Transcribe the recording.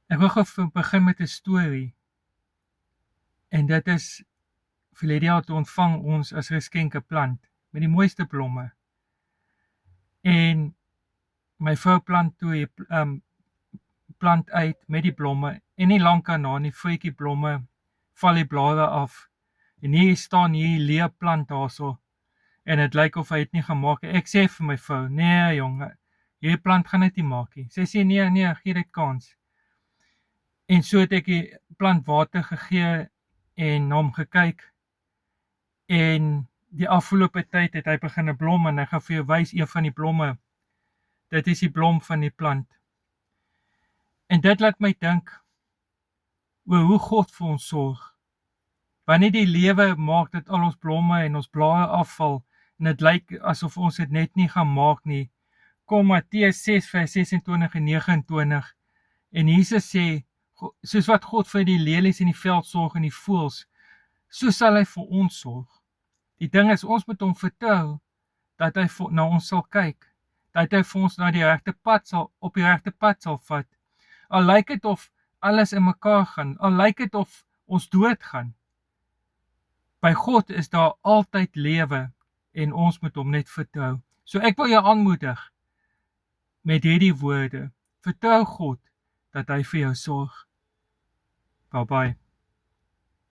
Ek wil gou begin met 'n storie. En dit is verlede jaar toe ontvang ons as geskenk 'n plant met die mooiste blomme. En my vrou plant toe 'n plant uit met die blomme en nie lank daarna nie vroetjie blomme val die blare af. En hier staan hier leë plant daarso en dit lyk of hy het nie gemaak nie. Ek sê vir my vrou, nee jonge, hierdie plant gaan dit nie maak nie. Sy sê nee, gee dit kans. En so het ek die plant water gegee en na hom gekyk. En die afgelope tyd het hy begin blom en ek gaan vir jou wys een van die blomme. Dit is die blom van die plant. En dit laat my dink oor hoe God vir ons sorg. Wanneer die lewe maak dat al ons blomme en ons blare afval en dit lyk asof ons dit net nie gaan maak nie, kom Matteus 6 vers 26 en 29 en Jesus sê, soos wat God vir die lelies in die veld sorg en die voëls, so sal hy vir ons sorg. Die ding is, ons moet hom vertrou dat hy na ons sal kyk, dat hy vir ons op die regte pad sal vat. Al lyk dit of alles in mekaar gaan, al lyk dit of ons doodgaan. By God is daar altyd lewe en ons moet hom net vertrou. So ek wil jou aanmoedig met hierdie woorde. Vertrou God dat hy vir jou sorg. Bye bye.